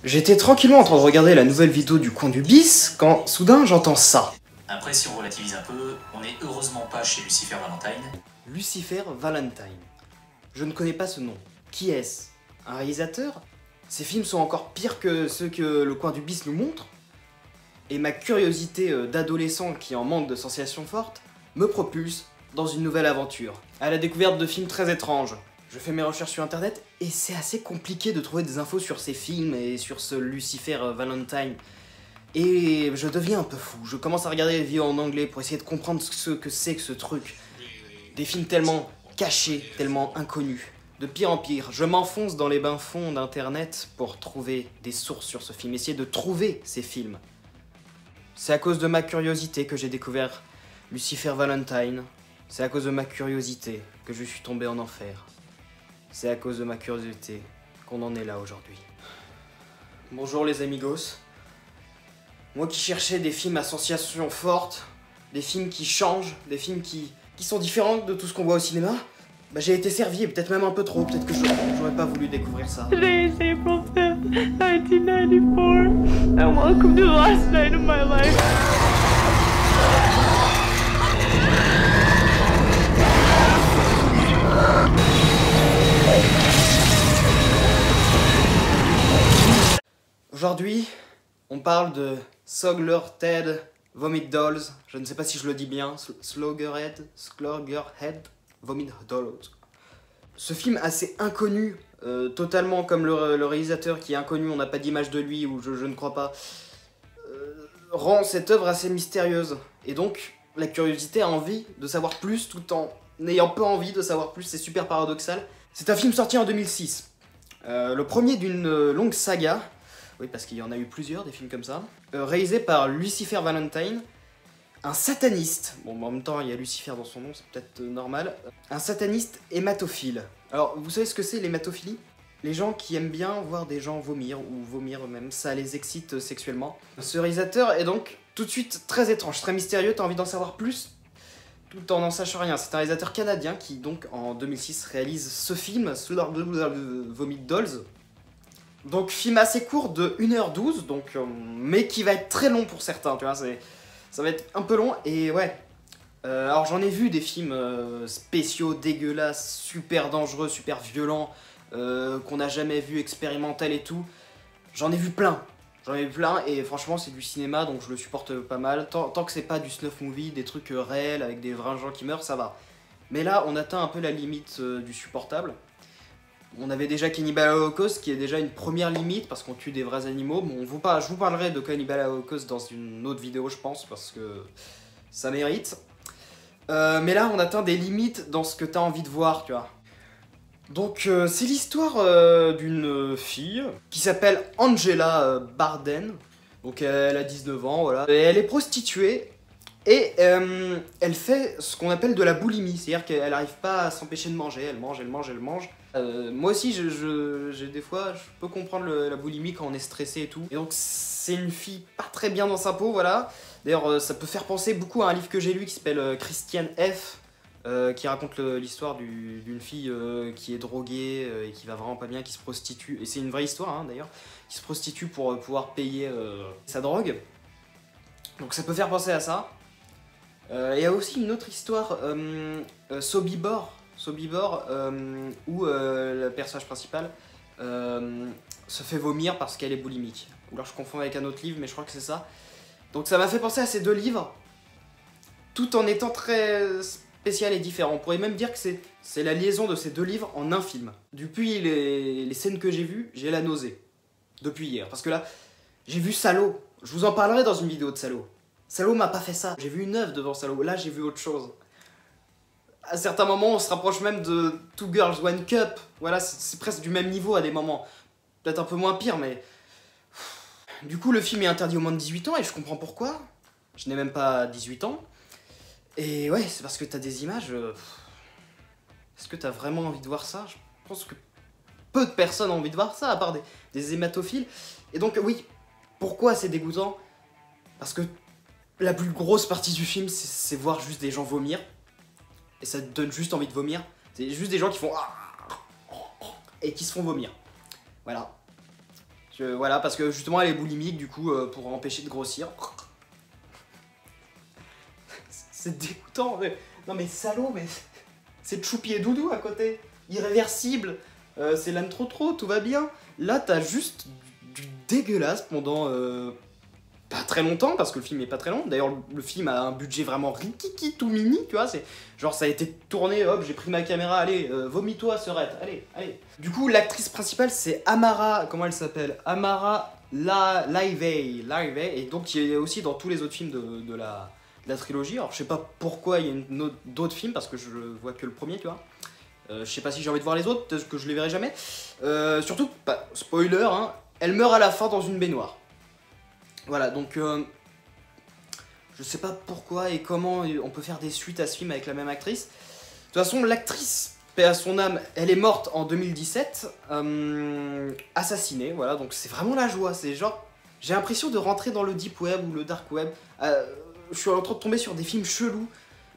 J'étais tranquillement en train de regarder la nouvelle vidéo du coin du bis quand soudain j'entends ça. Après, si on relativise un peu, on n'est heureusement pas chez Lucifer Valentine. Lucifer Valentine. Je ne connais pas ce nom. Qui est-ce? Un réalisateur? Ces films sont encore pires que ceux que le coin du bis nous montre. Et ma curiosité d'adolescent qui en manque de sensations fortes me propulse dans une nouvelle aventure, à la découverte de films très étranges. Je fais mes recherches sur internet et c'est assez compliqué de trouver des infos sur ces films et sur ce Lucifer Valentine. Et je deviens un peu fou, je commence à regarder les vidéos en anglais pour essayer de comprendre ce que c'est que ce truc. Des films tellement cachés, tellement inconnus. De pire en pire, je m'enfonce dans les bains-fonds d'internet pour trouver des sources sur ce film, essayer de trouver ces films. C'est à cause de ma curiosité que j'ai découvert Lucifer Valentine. C'est à cause de ma curiosité que je suis tombé en enfer. C'est à cause de ma curiosité qu'on en est là aujourd'hui. Bonjour les amigos. Moi qui cherchais des films à sensations fortes, des films qui changent, des films qui sont différents de tout ce qu'on voit au cinéma, bah j'ai été servi, et peut-être même un peu trop, peut-être que j'aurais pas voulu découvrir ça. Today is April 5th, 1994, and welcome to the last night of my life. Aujourd'hui, on parle de Sluggerhead Vomit Dolls. Je ne sais pas si je le dis bien. Sluggerhead Vomit Dolls. Ce film assez inconnu, totalement comme le réalisateur qui est inconnu, on n'a pas d'image de lui ou je ne crois pas, rend cette œuvre assez mystérieuse. Et donc, la curiosité a envie de savoir plus tout en n'ayant pas envie de savoir plus. C'est super paradoxal. C'est un film sorti en 2006. Le premier d'une longue saga. Oui, parce qu'il y en a eu plusieurs, des films comme ça. Réalisé par Lucifer Valentine, un sataniste. Bon, en même temps, il y a Lucifer dans son nom, c'est peut-être normal. Un sataniste hématophile. Alors, vous savez ce que c'est l'hématophilie? Les gens qui aiment bien voir des gens vomir, ou vomir eux-mêmes, ça les excite sexuellement. Ce réalisateur est donc tout de suite très étrange, très mystérieux, t'as envie d'en savoir plus, tout en n'en sachant rien. C'est un réalisateur canadien qui, donc, en 2006, réalise ce film, Vomit Dolls. Donc film assez court de 1h12, donc, mais qui va être très long pour certains, tu vois, ça va être un peu long, et ouais. Alors j'en ai vu des films spéciaux, dégueulasses, super dangereux, super violents, qu'on n'a jamais vu, expérimental et tout. J'en ai vu plein, et franchement c'est du cinéma, donc je le supporte pas mal. Tant que c'est pas du snuff movie, des trucs réels, avec des vrais gens qui meurent, ça va. Mais là, on atteint un peu la limite du supportable. On avait déjà Cannibal Holocaust qui est déjà une première limite parce qu'on tue des vrais animaux. Bon, je vous parlerai de Cannibal Holocaust dans une autre vidéo, je pense, parce que ça mérite. Mais là, on atteint des limites dans ce que t'as envie de voir, tu vois. Donc, c'est l'histoire d'une fille qui s'appelle Angela Barden. Donc, elle a 19 ans, voilà. Et elle est prostituée. Et elle fait ce qu'on appelle de la boulimie, c'est-à-dire qu'elle n'arrive pas à s'empêcher de manger, elle mange. Moi aussi, j'ai des fois, je peux comprendre la boulimie quand on est stressé et tout. Et donc c'est une fille pas très bien dans sa peau, voilà. D'ailleurs, ça peut faire penser beaucoup à un livre que j'ai lu qui s'appelle Christiane F. Qui raconte l'histoire d'une fille qui est droguée et qui va vraiment pas bien, qui se prostitue. Et c'est une vraie histoire, hein, d'ailleurs, qui se prostitue pour pouvoir payer sa drogue. Donc ça peut faire penser à ça. Il y a aussi une autre histoire, Sobibor, où le personnage principal se fait vomir parce qu'elle est boulimique. Ou alors je confonds avec un autre livre, mais je crois que c'est ça. Donc ça m'a fait penser à ces deux livres, tout en étant très spécial et différent. On pourrait même dire que c'est la liaison de ces deux livres en un film. Depuis les scènes que j'ai vues, j'ai la nausée. Depuis hier. Parce que là, j'ai vu Salo. Je vous en parlerai dans une vidéo de Salo. Salo m'a pas fait ça. J'ai vu une œuvre devant Salo. Là, j'ai vu autre chose. À certains moments, on se rapproche même de Two Girls, One Cup. Voilà, c'est presque du même niveau à des moments. Peut-être un peu moins pire, mais... Du coup, le film est interdit aux moins de 18 ans et je comprends pourquoi. Je n'ai même pas 18 ans. Et ouais, c'est parce que t'as des images... Est-ce que t'as vraiment envie de voir ça? Je pense que peu de personnes ont envie de voir ça, à part des hématophiles. Et donc, oui, pourquoi c'est dégoûtant? Parce que la plus grosse partie du film, c'est voir juste des gens vomir. Et ça te donne juste envie de vomir. C'est juste des gens qui font... Et qui se font vomir. Voilà. Voilà, parce que justement elle est boulimique, du coup, pour empêcher de grossir. C'est dégoûtant, mais... Non mais salaud, mais... C'est Choupi et Doudou à côté. Irréversible. C'est l'âne trop, tout va bien. Là, t'as juste du dégueulasse pendant... pas très longtemps, parce que le film est pas très long. D'ailleurs, le film a un budget vraiment rikiki tout mini, tu vois. C'est genre, ça a été tourné, hop, j'ai pris ma caméra, allez, vomis-toi, Serette, allez. Du coup, l'actrice principale, c'est Amara, comment elle s'appelle? Amara Laivey. Et donc, il est aussi dans tous les autres films de la trilogie. Alors, je sais pas pourquoi il y a d'autres films, parce que je vois que le premier, tu vois. Je sais pas si j'ai envie de voir les autres, peut-être que je les verrai jamais. Surtout, spoiler, hein, elle meurt à la fin dans une baignoire. Voilà, donc je sais pas pourquoi et comment on peut faire des suites à ce film avec la même actrice. De toute façon, l'actrice, paix à son âme, elle est morte en 2017, assassinée, voilà, donc c'est vraiment la joie, c'est genre, j'ai l'impression de rentrer dans le deep web ou le dark web, je suis en train de tomber sur des films chelous,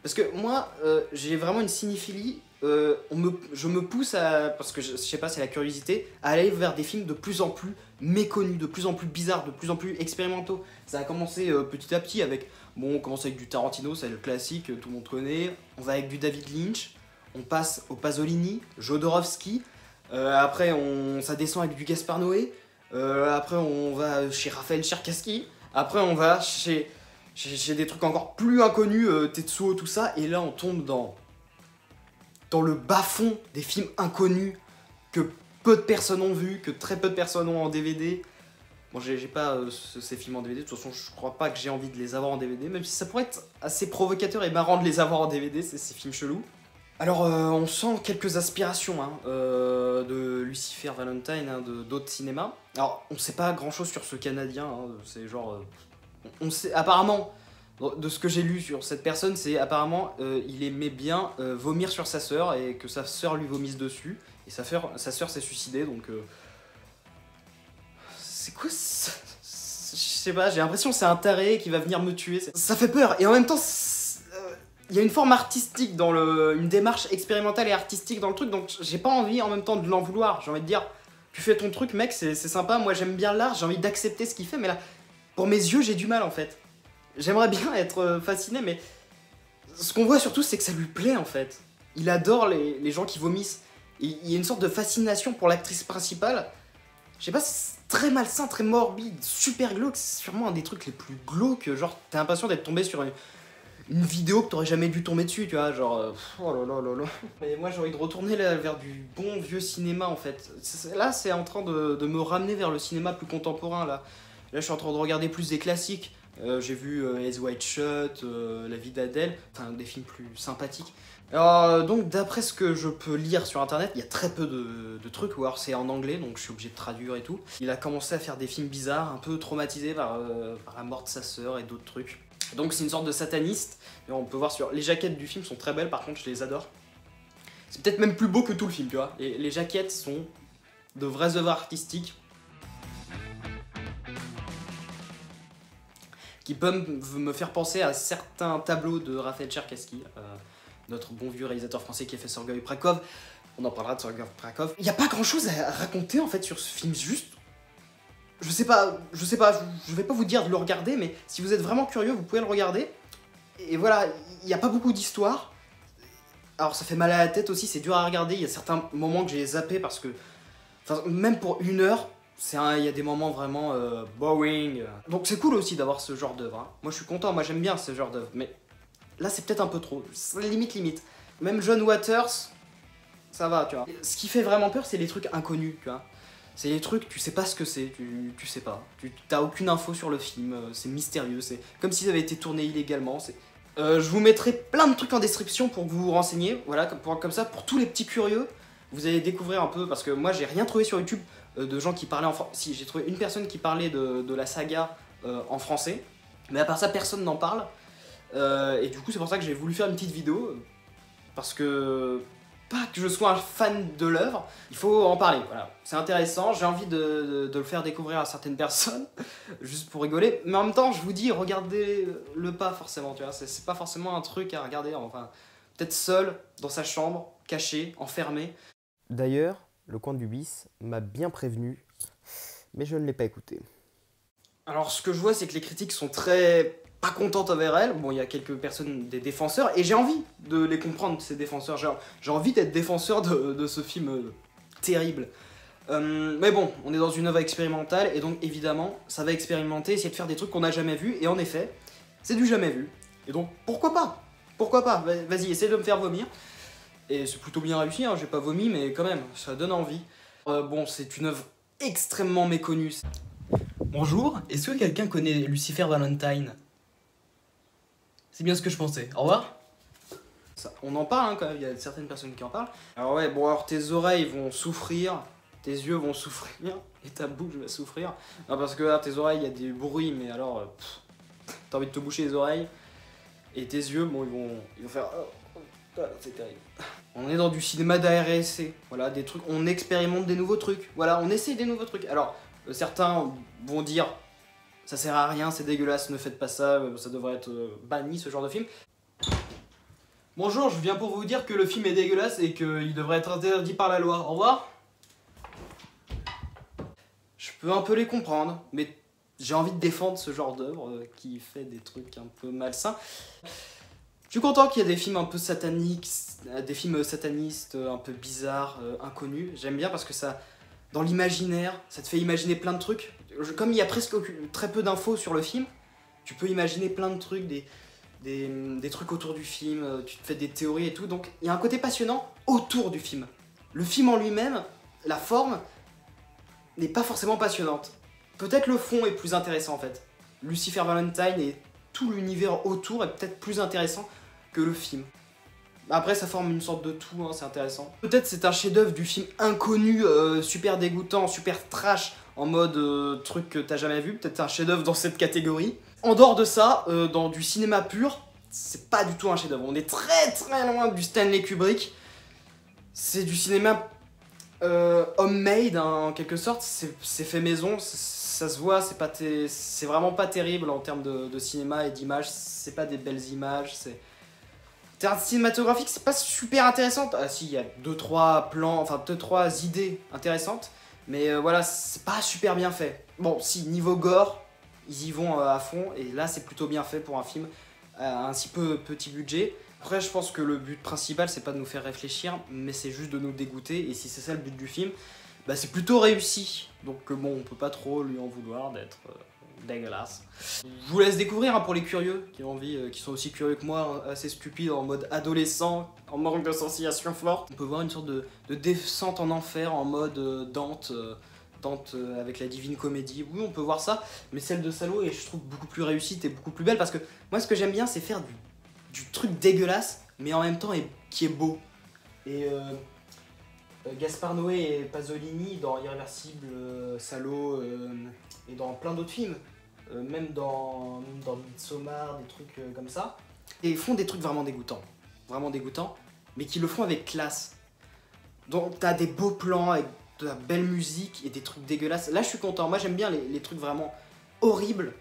parce que moi, j'ai vraiment une cinéphilie, je me pousse à, parce que je sais pas, c'est la curiosité, à aller vers des films de plus en plus méconnus, de plus en plus bizarres, de plus en plus expérimentaux. Ça a commencé petit à petit avec, bon, on commence avec du Tarantino, c'est le classique, tout le monde connaît. On va avec du David Lynch, on passe au Pasolini, Jodorowsky, après ça descend avec du Gaspar Noé, après on va chez Raphaël Cherkassky, après on va chez des trucs encore plus inconnus, Tetsuo, tout ça, et là on tombe dans le bas-fond des films inconnus que peu de personnes ont vus, que très peu de personnes ont en DVD. Bon, j'ai pas ces films en DVD, de toute façon je crois pas que j'ai envie de les avoir en DVD, même si ça pourrait être assez provocateur et marrant de les avoir en DVD, ces films chelous. Alors on sent quelques aspirations hein, de Lucifer Valentine, hein, d'autres cinémas. Alors on sait pas grand chose sur ce Canadien, hein, c'est genre... on sait apparemment... De ce que j'ai lu sur cette personne, c'est apparemment il aimait bien vomir sur sa sœur et que sa sœur lui vomisse dessus. Et sa sœur s'est suicidée, donc... C'est quoi ça? Je sais pas, j'ai l'impression que c'est un taré qui va venir me tuer. Ça fait peur, et en même temps, il y a une forme artistique dans une démarche expérimentale et artistique dans le truc, donc j'ai pas envie en même temps de l'en vouloir. J'ai envie de dire, tu fais ton truc mec, c'est sympa, moi j'aime bien l'art, j'ai envie d'accepter ce qu'il fait, mais là, pour mes yeux, j'ai du mal en fait. J'aimerais bien être fasciné, mais ce qu'on voit surtout, c'est que ça lui plaît en fait. Il adore les gens qui vomissent. Et il y a une sorte de fascination pour l'actrice principale. Je sais pas, c'est très malsain, très morbide, super glauque. C'est sûrement un des trucs les plus glauques. Genre, t'as l'impression d'être tombé sur une vidéo que t'aurais jamais dû tomber dessus, tu vois. Genre, oh là là là là. Mais moi, j'ai envie de retourner là, vers du bon vieux cinéma en fait. Là, c'est en train de me ramener vers le cinéma plus contemporain. Là, je suis en train de regarder plus des classiques. J'ai vu Eyes Wide Shut, La vie d'Adèle, enfin des films plus sympathiques. Alors, donc d'après ce que je peux lire sur internet, il y a très peu de trucs, ou alors c'est en anglais, donc je suis obligé de traduire et tout. Il a commencé à faire des films bizarres, un peu traumatisé par la mort de sa sœur et d'autres trucs. Donc c'est une sorte de sataniste, et on peut voir sur... Les jaquettes du film sont très belles, par contre je les adore. C'est peut-être même plus beau que tout le film, tu vois. Et les jaquettes sont de vraies œuvres artistiques. Qui peuvent me faire penser à certains tableaux de Raphaël Cherkassky, notre bon vieux réalisateur français qui a fait Sergueï Prakov. On en parlera de Sergueï Prakov. Il n'y a pas grand chose à raconter en fait sur ce film, juste... Je sais pas, je vais pas vous dire de le regarder, mais si vous êtes vraiment curieux, vous pouvez le regarder. Et voilà, il n'y a pas beaucoup d'histoire. Alors ça fait mal à la tête aussi, c'est dur à regarder, il y a certains moments que j'ai zappé parce que... Enfin, même pour 1 heure... Il y a des moments vraiment boring. Donc c'est cool aussi d'avoir ce genre d'œuvre. Hein. Moi je suis content, moi j'aime bien ce genre d'œuvre. Mais là c'est peut-être un peu trop. Limite. Même John Waters, ça va, tu vois. Ce qui fait vraiment peur, c'est les trucs inconnus, tu vois. C'est les trucs, tu sais pas ce que c'est, tu sais pas. T'as aucune info sur le film, c'est mystérieux. C'est comme si ça avait été tourné illégalement. Je vous mettrai plein de trucs en description pour que vous vous renseigniez. Voilà, comme ça, pour tous les petits curieux, vous allez découvrir un peu. Parce que moi j'ai rien trouvé sur YouTube de gens qui parlaient en français. Si, j'ai trouvé une personne qui parlait de la saga en français, mais à part ça, personne n'en parle. Et du coup, c'est pour ça que j'ai voulu faire une petite vidéo, parce que, pas que je sois un fan de l'œuvre, il faut en parler, voilà. C'est intéressant, j'ai envie de le faire découvrir à certaines personnes, juste pour rigoler, mais en même temps, je vous dis, regardez-le pas forcément, tu vois, c'est pas forcément un truc à regarder, enfin, peut-être seul, dans sa chambre, caché, enfermé. D'ailleurs, le coin du bis m'a bien prévenu mais je ne l'ai pas écouté. Alors ce que je vois, c'est que les critiques sont très pas contentes envers elle. Bon, il y a quelques personnes, des défenseurs, et j'ai envie de les comprendre, ces défenseurs. J'ai envie d'être défenseur de ce film terrible. Mais bon, on est dans une œuvre expérimentale, et donc évidemment, ça va expérimenter, essayer de faire des trucs qu'on n'a jamais vus, et en effet, c'est du jamais vu. Et donc, pourquoi pas? Pourquoi pas? Vas-y, essaie de me faire vomir. Et c'est plutôt bien réussi, hein, j'ai pas vomi, mais quand même, ça donne envie. Bon, c'est une œuvre extrêmement méconnue. Bonjour, est-ce que quelqu'un connaît Lucifer Valentine? C'est bien ce que je pensais. Au revoir. On en parle, hein, quand même, il y a certaines personnes qui en parlent. Alors ouais, bon, alors tes oreilles vont souffrir, tes yeux vont souffrir, et ta bouche va souffrir. Non, parce que là, tes oreilles, il y a des bruits, mais alors, t'as envie de te boucher les oreilles. Et tes yeux, bon, ils vont faire... c'est terrible. On est dans du cinéma d'ARSC, voilà, des trucs, on expérimente des nouveaux trucs, voilà, on essaie des nouveaux trucs. Alors, certains vont dire, ça sert à rien, c'est dégueulasse, ne faites pas ça, ça devrait être banni, ce genre de film. Bonjour, je viens pour vous dire que le film est dégueulasse et qu'il devrait être interdit par la loi. Au revoir. Je peux un peu les comprendre, mais j'ai envie de défendre ce genre d'œuvre qui fait des trucs un peu malsains. Je suis content qu'il y ait des films un peu sataniques, des films satanistes un peu bizarres, inconnus. J'aime bien parce que ça, dans l'imaginaire, ça te fait imaginer plein de trucs. Comme il y a presque très peu d'infos sur le film, tu peux imaginer plein de trucs, des trucs autour du film, tu te fais des théories et tout. Donc il y a un côté passionnant autour du film. Le film en lui-même, la forme, n'est pas forcément passionnante. Peut-être le fond est plus intéressant en fait. Lucifer Valentine et tout l'univers autour est peut-être plus intéressant que le film. Après ça forme une sorte de tout, hein, c'est intéressant. Peut-être c'est un chef-d'œuvre du film inconnu, super dégoûtant, super trash, en mode truc que t'as jamais vu, peut-être un chef-d'œuvre dans cette catégorie. En dehors de ça, dans du cinéma pur, c'est pas du tout un chef-d'œuvre. On est très très loin du Stanley Kubrick. C'est du cinéma homemade, hein, en quelque sorte, c'est fait maison, ça se voit, c'est vraiment pas terrible en termes de cinéma et d'image, c'est pas des belles images, c'est... En termes cinématographiques, c'est pas super intéressant. Ah si, il y a 2-3 plans, enfin 2-3 idées intéressantes, mais voilà, c'est pas super bien fait. Bon, si, niveau gore, ils y vont à fond, et là c'est plutôt bien fait pour un film à un si petit budget. Après, je pense que le but principal, c'est pas de nous faire réfléchir, mais c'est juste de nous dégoûter, et si c'est ça le but du film, bah c'est plutôt réussi. Donc bon, on peut pas trop lui en vouloir d'être dégueulasse. Je vous laisse découvrir, hein, pour les curieux qui ont envie, qui sont aussi curieux que moi, assez stupides, en mode adolescent, en manque de sensation forte. On peut voir une sorte de descente en enfer en mode Dante, avec la Divine Comédie. Oui, on peut voir ça, mais celle de Salo est, je trouve, beaucoup plus réussite et beaucoup plus belle, parce que moi, ce que j'aime bien, c'est faire du truc dégueulasse, mais en même temps qui est beau. Et Gaspard Noé et Pasolini, dans Irréversible, Salo, et dans plein d'autres films, même dans Midsommar, des trucs comme ça, et ils font des trucs vraiment dégoûtants, mais qui le font avec classe. Donc t'as des beaux plans avec de la belle musique et des trucs dégueulasses. Là je suis content, moi j'aime bien les trucs vraiment horribles,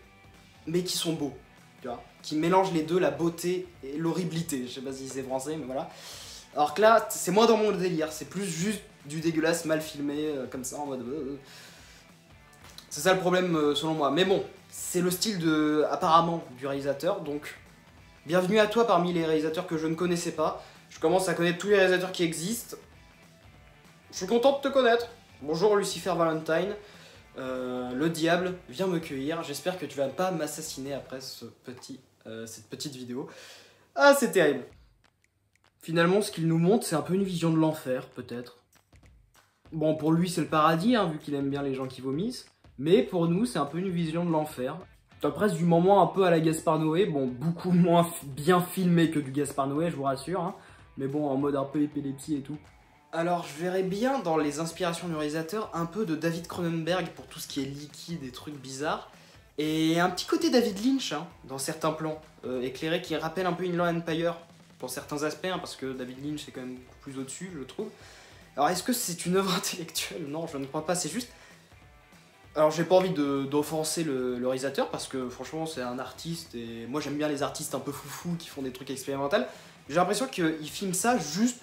mais qui sont beaux, tu vois, qui mélangent les deux, la beauté et l'horribilité. Je sais pas si c'est français, mais voilà. Alors que là, c'est moins dans mon délire, c'est plus juste du dégueulasse mal filmé, comme ça, en mode... C'est ça le problème, selon moi. Mais bon, c'est le style apparemment, du réalisateur, donc... Bienvenue à toi parmi les réalisateurs que je ne connaissais pas. Je commence à connaître tous les réalisateurs qui existent. Je suis content de te connaître. Bonjour Lucifer Valentine. Le diable vient me cueillir. J'espère que tu vas pas m'assassiner après cette petite vidéo. Ah, c'est terrible. Finalement, ce qu'il nous montre, c'est un peu une vision de l'enfer, peut-être. Bon, pour lui, c'est le paradis, hein, vu qu'il aime bien les gens qui vomissent. Mais pour nous, c'est un peu une vision de l'enfer. T'as presque du moment un peu à la Gaspard Noé. Bon, beaucoup moins bien filmé que du Gaspard Noé, je vous rassure. Hein. Mais bon, en mode un peu épilepsie et tout. Alors, je verrais bien dans les inspirations du réalisateur un peu de David Cronenberg pour tout ce qui est liquide et trucs bizarres. Et un petit côté David Lynch, hein, dans certains plans éclairés, qui rappelle un peu Inland Empire pour certains aspects, hein, parce que David Lynch est quand même beaucoup plus au-dessus, je trouve. Alors, est-ce que c'est une œuvre intellectuelle? Non, je ne crois pas, c'est juste... Alors, j'ai pas envie d'offenser le réalisateur, parce que franchement, c'est un artiste, et moi j'aime bien les artistes un peu foufous qui font des trucs expérimentaux. J'ai l'impression qu'il filme ça juste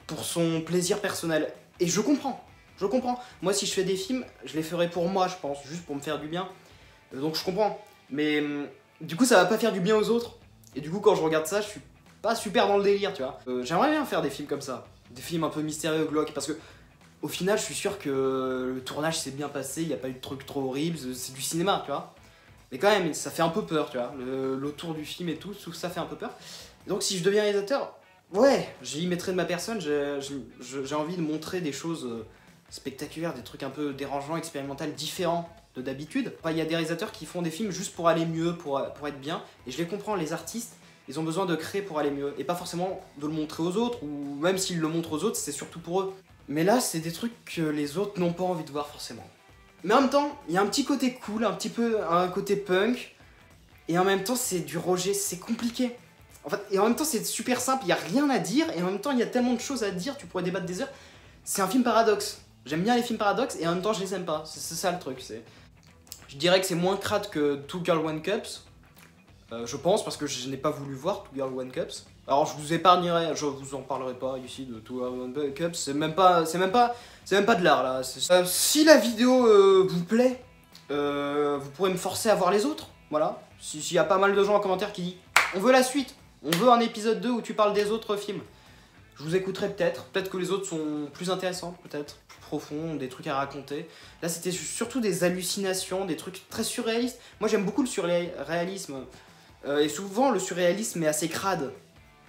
pour son plaisir personnel. Et je comprends. Je comprends. Moi, si je fais des films, je les ferai pour moi, je pense, juste pour me faire du bien. Donc je comprends. Mais du coup, ça va pas faire du bien aux autres. Et du coup, quand je regarde ça, je suis pas super dans le délire, tu vois. J'aimerais bien faire des films comme ça. Des films un peu mystérieux, glauques. Parce que, au final, je suis sûr que le tournage s'est bien passé, il n'y a pas eu de trucs trop horribles. C'est du cinéma, tu vois. Mais quand même, ça fait un peu peur, tu vois. L'autour du film et tout ça fait un peu peur. Donc si je deviens réalisateur, ouais, j'y mettrai de ma personne. J'ai envie de montrer des choses spectaculaires, des trucs un peu dérangeants, expérimentaux, différents de d'habitude. Enfin, il y a des réalisateurs qui font des films juste pour aller mieux, pour être bien. Et je les comprends, les artistes, ils ont besoin de créer pour aller mieux. Et pas forcément de le montrer aux autres, ou même s'ils le montrent aux autres, c'est surtout pour eux. Mais là, c'est des trucs que les autres n'ont pas envie de voir forcément. Mais en même temps, il y a un petit côté cool, un côté punk. Et en même temps, c'est du rejet, c'est compliqué. En fait, et en même temps, c'est super simple, il n'y a rien à dire. Et en même temps, il y a tellement de choses à dire, tu pourrais débattre des heures. C'est un film paradoxe. J'aime bien les films paradoxes et en même temps, je les aime pas. C'est ça le truc. Je dirais que c'est moins crade que Two Girl One Cups. Je pense, parce que je n'ai pas voulu voir Two Girl One Cups. Alors je vous épargnerai, je vous en parlerai pas ici de Two Girl One Cups. C'est même pas de l'art là. Si la vidéo vous plaît, vous pourrez me forcer à voir les autres. Voilà. S'il y a pas mal de gens en commentaire qui disent on veut la suite, on veut un épisode 2 où tu parles des autres films. Je vous écouterai peut-être que les autres sont plus intéressants, peut-être plus profonds, des trucs à raconter. Là c'était surtout des hallucinations, des trucs très surréalistes. Moi j'aime beaucoup le surréalisme, et souvent le surréalisme est assez crade.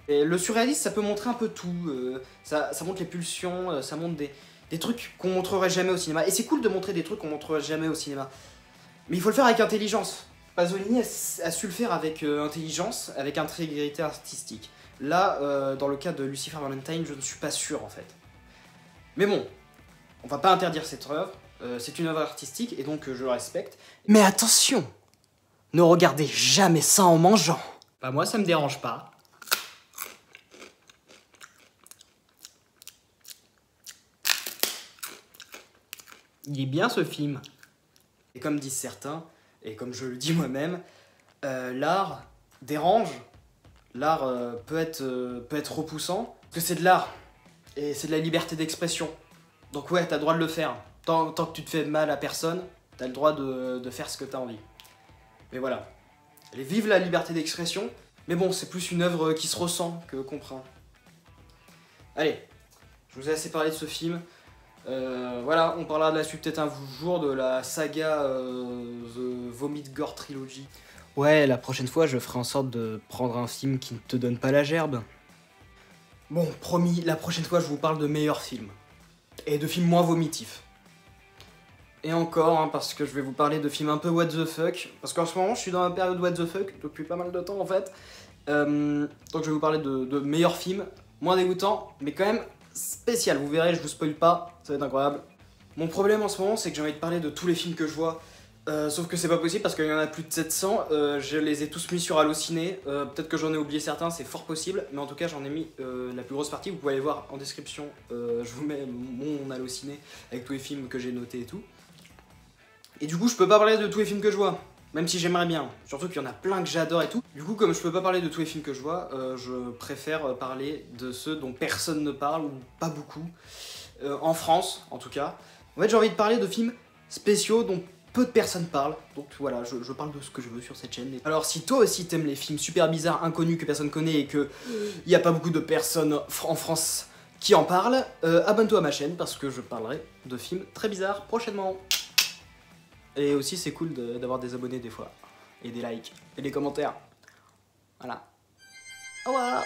Et le surréalisme ça peut montrer un peu tout, ça montre les pulsions, ça montre des trucs qu'on montrerait jamais au cinéma. Et c'est cool de montrer des trucs qu'on montrerait jamais au cinéma. Mais il faut le faire avec intelligence. Pasolini a su le faire avec intelligence, avec intégrité artistique. Là, dans le cas de Lucifer Valentine, je ne suis pas sûr en fait. Mais bon, on va pas interdire cette œuvre, c'est une œuvre artistique et donc je le respecte. Mais attention, ne regardez jamais ça en mangeant. Bah moi ça me dérange pas. Il est bien ce film. Et comme disent certains, et comme je le dis moi-même, l'art dérange. L'art peut être repoussant, parce que c'est de l'art, et c'est de la liberté d'expression. Donc ouais, t'as le droit de le faire. Tant que tu te fais mal à personne, t'as le droit de faire ce que t'as envie. Mais voilà. Allez, vive la liberté d'expression, mais bon, c'est plus une œuvre qui se ressent que comprend. Allez, je vous ai assez parlé de ce film. Voilà, on parlera de la suite peut-être un jour, de la saga The Vomit Gore Trilogy. Ouais, la prochaine fois, je ferai en sorte de prendre un film qui ne te donne pas la gerbe. Bon, promis, la prochaine fois, je vous parle de meilleurs films. Et de films moins vomitifs. Et encore, hein, parce que je vais vous parler de films un peu what the fuck. Parce qu'en ce moment, je suis dans la période what the fuck, depuis pas mal de temps en fait. Donc je vais vous parler de meilleurs films, moins dégoûtants, mais quand même spécial. Vous verrez, je vous spoil pas, ça va être incroyable. Mon problème en ce moment, c'est que j'ai envie de parler de tous les films que je vois. Sauf que c'est pas possible parce qu'il y en a plus de 700, je les ai tous mis sur Allociné, peut-être que j'en ai oublié certains, c'est fort possible, mais en tout cas j'en ai mis la plus grosse partie, vous pouvez aller voir en description, je vous mets mon Allociné avec tous les films que j'ai notés et tout. Et du coup je peux pas parler de tous les films que je vois, même si j'aimerais bien, surtout qu'il y en a plein que j'adore et tout. Du coup comme je peux pas parler de tous les films que je vois, je préfère parler de ceux dont personne ne parle, ou pas beaucoup, en France en tout cas. En fait j'ai envie de parler de films spéciaux dont peu de personnes parlent, donc voilà, je parle de ce que je veux sur cette chaîne. Alors si toi aussi t'aimes les films super bizarres, inconnus, que personne connaît et que y a pas beaucoup de personnes en France qui en parlent, abonne-toi à ma chaîne parce que je parlerai de films très bizarres prochainement. Et aussi c'est cool d'avoir des abonnés des fois, et des likes, et des commentaires. Voilà. Au revoir.